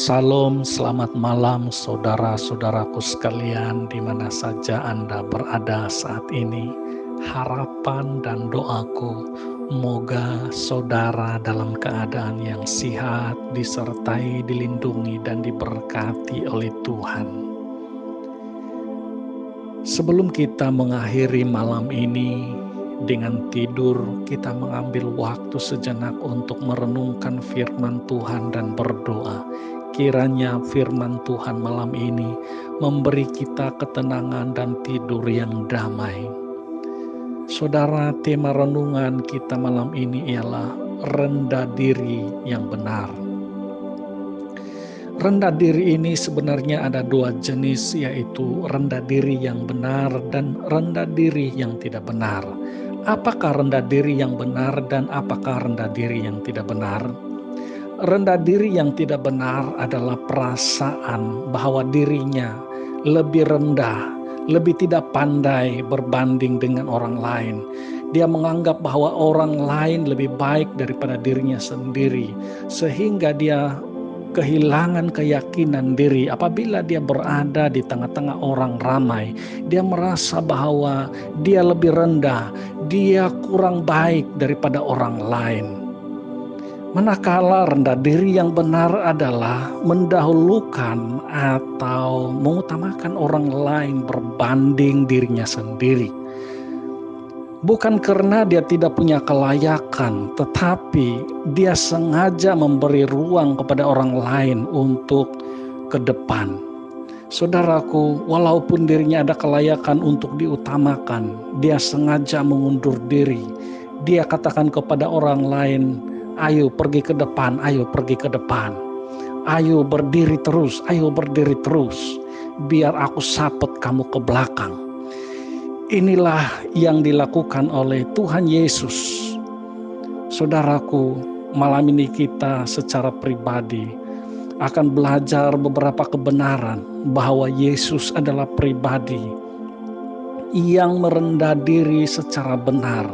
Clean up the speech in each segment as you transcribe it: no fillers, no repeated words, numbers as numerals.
Salam, selamat malam saudara-saudaraku sekalian di mana saja Anda berada saat ini. Harapan dan doaku, moga saudara dalam keadaan yang sehat, disertai, dilindungi, dan diberkati oleh Tuhan. Sebelum kita mengakhiri malam ini dengan tidur, kita mengambil waktu sejenak untuk merenungkan firman Tuhan dan berdoa. Kiranya firman Tuhan malam ini memberi kita ketenangan dan tidur yang damai. Saudara, tema renungan kita malam ini ialah rendah diri yang benar. Rendah diri ini sebenarnya ada dua jenis, yaitu rendah diri yang benar dan rendah diri yang tidak benar. Apakah rendah diri yang benar dan apakah rendah diri yang tidak benar? Rendah diri yang tidak benar adalah perasaan bahwa dirinya lebih rendah, lebih tidak pandai berbanding dengan orang lain. Dia menganggap bahwa orang lain lebih baik daripada dirinya sendiri, sehingga dia kehilangan keyakinan diri. Apabila dia berada di tengah-tengah orang ramai, dia merasa bahwa dia lebih rendah, dia kurang baik daripada orang lain. Manakala rendah diri yang benar adalah mendahulukan atau mengutamakan orang lain berbanding dirinya sendiri. Bukan karena dia tidak punya kelayakan, tetapi dia sengaja memberi ruang kepada orang lain untuk ke depan. Saudaraku, walaupun dirinya ada kelayakan untuk diutamakan, dia sengaja mengundur diri. Dia katakan kepada orang lain, ayo pergi ke depan, ayo pergi ke depan. Ayo berdiri terus, biar aku sapet kamu ke belakang. Inilah yang dilakukan oleh Tuhan Yesus. Saudaraku, malam ini kita secara pribadi akan belajar beberapa kebenaran bahwa Yesus adalah pribadi yang merendah diri secara benar,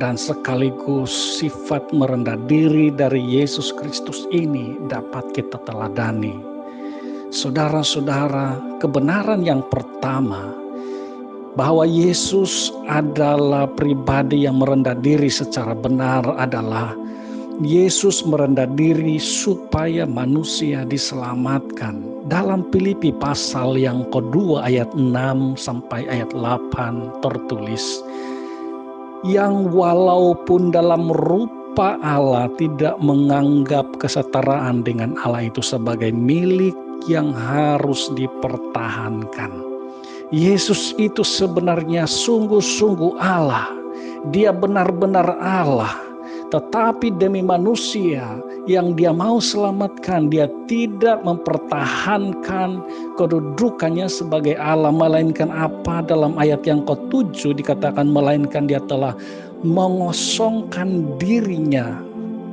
dan sekaligus sifat merendah diri dari Yesus Kristus ini dapat kita teladani. Saudara-saudara, kebenaran yang pertama bahwa Yesus adalah pribadi yang merendah diri secara benar adalah Yesus merendah diri supaya manusia diselamatkan. Dalam Filipi pasal yang kedua ayat 6 sampai ayat 8 tertulis, yang walaupun dalam rupa Allah tidak menganggap kesetaraan dengan Allah itu sebagai milik yang harus dipertahankan. Yesus itu sebenarnya sungguh-sungguh Allah. Dia benar-benar Allah. Tetapi demi manusia yang dia mau selamatkan, dia tidak mempertahankan kedudukannya sebagai Allah. Melainkan apa dalam ayat yang ke-7 dikatakan, melainkan dia telah mengosongkan dirinya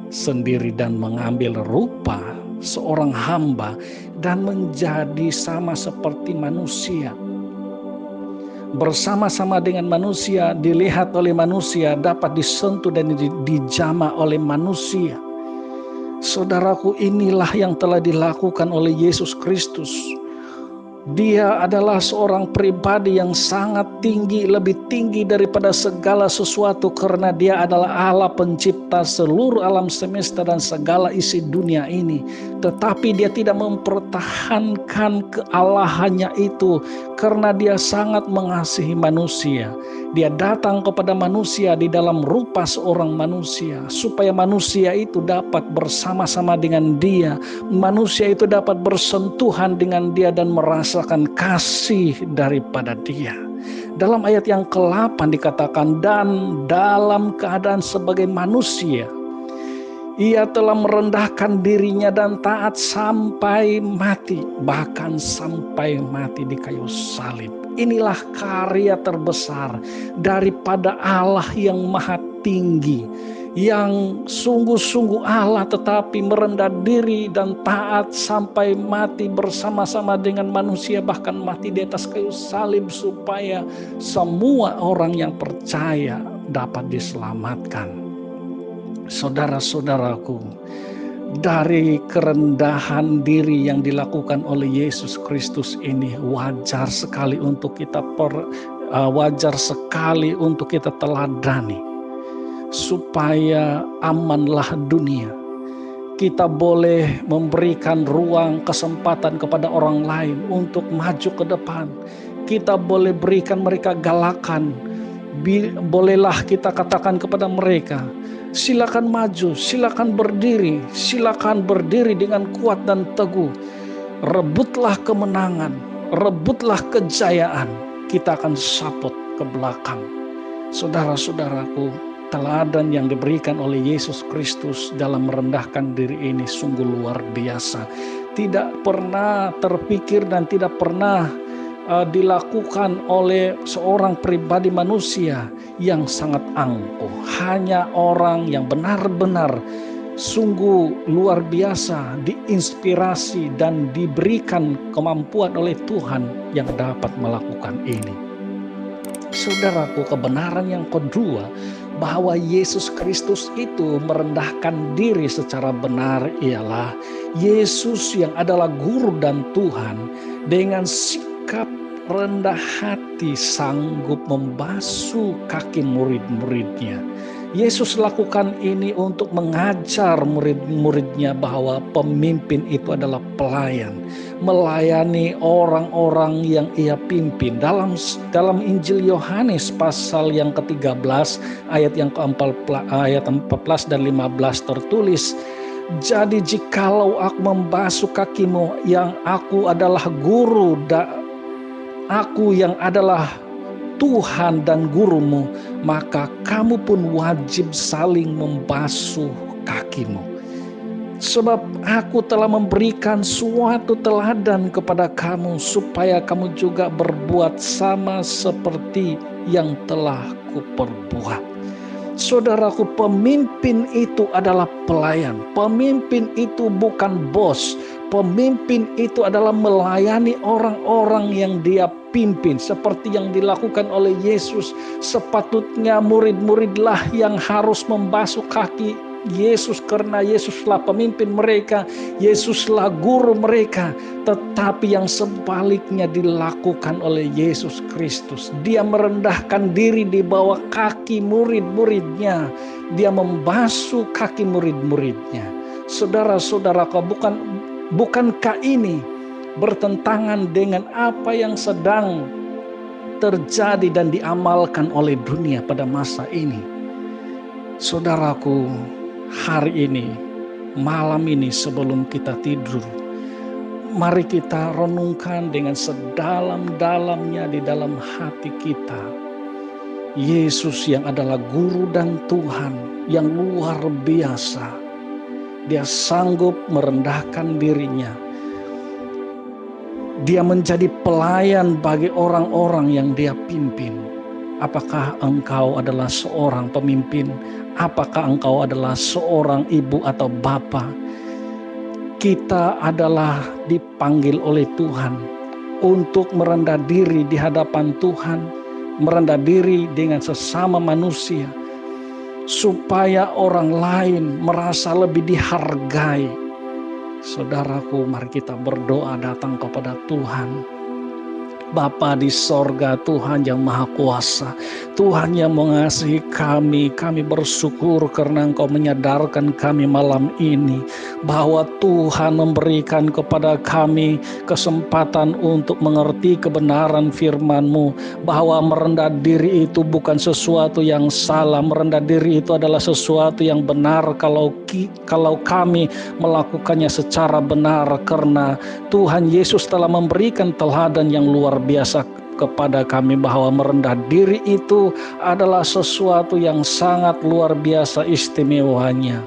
sendiri dan mengambil rupa seorang hamba dan menjadi sama seperti manusia. Bersama-sama dengan manusia, dilihat oleh manusia, dapat disentuh dan dijamah oleh manusia. Saudaraku, inilah yang telah dilakukan oleh Yesus Kristus. Dia adalah seorang pribadi yang sangat tinggi, lebih tinggi daripada segala sesuatu, karena dia adalah Allah pencipta seluruh alam semesta dan segala isi dunia ini. Tetapi dia tidak mempertahankan kealahannya itu, karena dia sangat mengasihi manusia. Dia datang kepada manusia di dalam rupa seorang manusia, supaya manusia itu dapat bersama-sama dengan dia, manusia itu dapat bersentuhan dengan dia dan merasakan kasih daripada dia. Dalam ayat yang ke-8 dikatakan, dan dalam keadaan sebagai manusia, ia telah merendahkan dirinya dan taat sampai mati, bahkan sampai mati di kayu salib. Inilah karya terbesar daripada Allah yang maha tinggi, yang sungguh-sungguh Allah tetapi merendah diri dan taat sampai mati bersama-sama dengan manusia, bahkan mati di atas kayu salib supaya semua orang yang percaya dapat diselamatkan. Saudara-saudaraku, dari kerendahan diri yang dilakukan oleh Yesus Kristus ini wajar sekali untuk kita teladani, supaya amanlah dunia. Kita boleh memberikan ruang kesempatan kepada orang lain untuk maju ke depan. Kita boleh berikan mereka galakan. Bolehlah kita katakan kepada mereka, silakan maju, silakan berdiri dengan kuat dan teguh. Rebutlah kemenangan, rebutlah kejayaan. Kita akan saput ke belakang. Saudara-saudaraku, teladan yang diberikan oleh Yesus Kristus dalam merendahkan diri ini sungguh luar biasa. Tidak pernah terpikir dan tidak pernah dilakukan oleh seorang pribadi manusia yang sangat angkuh. Hanya orang yang benar-benar sungguh luar biasa diinspirasi dan diberikan kemampuan oleh Tuhan yang dapat melakukan ini. Saudaraku, kebenaran yang kedua bahwa Yesus Kristus itu merendahkan diri secara benar ialah Yesus yang adalah guru dan Tuhan dengan sikap rendah hati sanggup membasuh kaki murid-muridnya. Yesus lakukan ini untuk mengajar murid-muridnya bahwa pemimpin itu adalah pelayan, melayani orang-orang yang ia pimpin. Dalam Injil Yohanes pasal yang ke-13 ayat yang ayat 14 dan 15 tertulis, jadi jikalau aku membasuh kakimu yang aku adalah guru aku yang adalah Tuhan dan gurumu, maka kamu pun wajib saling membasuh kakimu. Sebab aku telah memberikan suatu teladan kepada kamu, supaya kamu juga berbuat sama seperti yang telah kuperbuat. Saudaraku, pemimpin itu adalah pelayan. Pemimpin itu bukan bos. Pemimpin itu adalah melayani orang-orang yang dia pimpin. Seperti yang dilakukan oleh Yesus, sepatutnya murid-muridlah yang harus membasuh kaki Yesus, karena Yesuslah pemimpin mereka, Yesuslah guru mereka. Tetapi yang sebaliknya dilakukan oleh Yesus Kristus. Dia merendahkan diri di bawah kaki murid-muridnya. Dia membasuh kaki murid-muridnya. Saudara-saudaraku, bukankah ini bertentangan dengan apa yang sedang terjadi dan diamalkan oleh dunia pada masa ini? Saudaraku, hari ini, malam ini sebelum kita tidur, mari kita renungkan dengan sedalam-dalamnya di dalam hati kita. Yesus yang adalah guru dan Tuhan yang luar biasa. Dia sanggup merendahkan dirinya. Dia menjadi pelayan bagi orang-orang yang dia pimpin. Apakah engkau adalah seorang pemimpin? Apakah engkau adalah seorang ibu atau bapa? Kita adalah dipanggil oleh Tuhan untuk merendah diri di hadapan Tuhan, merendah diri dengan sesama manusia, supaya orang lain merasa lebih dihargai. Saudaraku, mari kita berdoa datang kepada Tuhan. Bapa di sorga, Tuhan yang Maha Kuasa, Tuhan yang mengasihi kami bersyukur karena Engkau menyadarkan kami malam ini bahwa Tuhan memberikan kepada kami kesempatan untuk mengerti kebenaran firman-Mu, bahwa merendah diri itu bukan sesuatu yang salah, merendah diri itu adalah sesuatu yang benar kalau kami melakukannya secara benar, karena Tuhan Yesus telah memberikan teladan yang luar biasa kepada kami bahwa merendah diri itu adalah sesuatu yang sangat luar biasa istimewanya.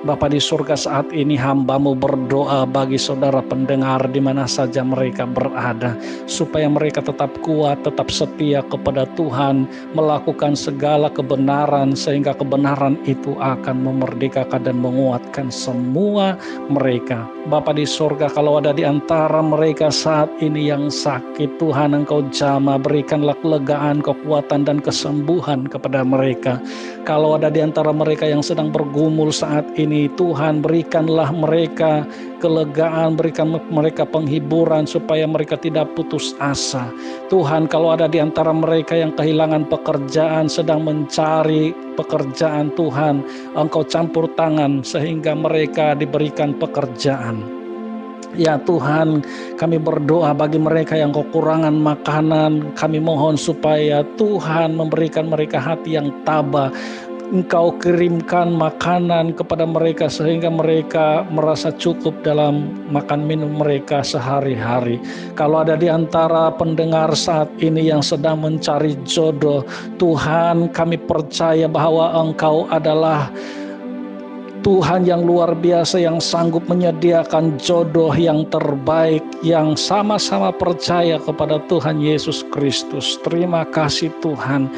Bapa di surga, saat ini hamba-Mu berdoa bagi saudara pendengar di mana saja mereka berada, supaya mereka tetap kuat, tetap setia kepada Tuhan, melakukan segala kebenaran, sehingga kebenaran itu akan memerdekakan dan menguatkan semua mereka. Bapa di surga, kalau ada di antara mereka saat ini yang sakit, Tuhan Engkau jamah, berikanlah kelegaan, kekuatan dan kesembuhan kepada mereka. Kalau ada di antara mereka yang sedang bergumul saat ini, ini. Tuhan, berikanlah mereka kelegaan, berikan mereka penghiburan supaya mereka tidak putus asa. Tuhan, kalau ada di antara mereka yang kehilangan pekerjaan, sedang mencari pekerjaan, Tuhan, Engkau campur tangan sehingga mereka diberikan pekerjaan. Ya Tuhan, kami berdoa bagi mereka yang kekurangan makanan, kami mohon supaya Tuhan memberikan mereka hati yang tabah. Engkau kirimkan makanan kepada mereka sehingga mereka merasa cukup dalam makan minum mereka sehari-hari. Kalau ada di antara pendengar saat ini yang sedang mencari jodoh, Tuhan, kami percaya bahwa Engkau adalah Tuhan yang luar biasa, yang sanggup menyediakan jodoh yang terbaik, yang sama-sama percaya kepada Tuhan Yesus Kristus. Terima kasih Tuhan.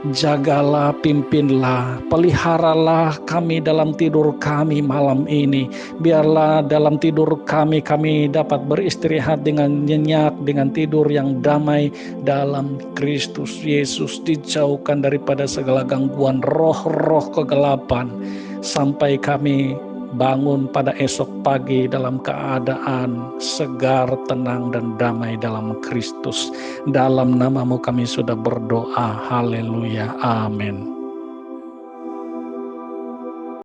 Jagalah, pimpinlah, peliharalah kami dalam tidur kami malam ini. Biarlah dalam tidur kami dapat beristirahat dengan nyenyak, dengan tidur yang damai dalam Kristus Yesus. Dijauhkan daripada segala gangguan roh-roh kegelapan, sampai kami bangun pada esok pagi dalam keadaan segar, tenang, dan damai dalam Kristus. Dalam nama-Mu kami sudah berdoa. Haleluya. Amin.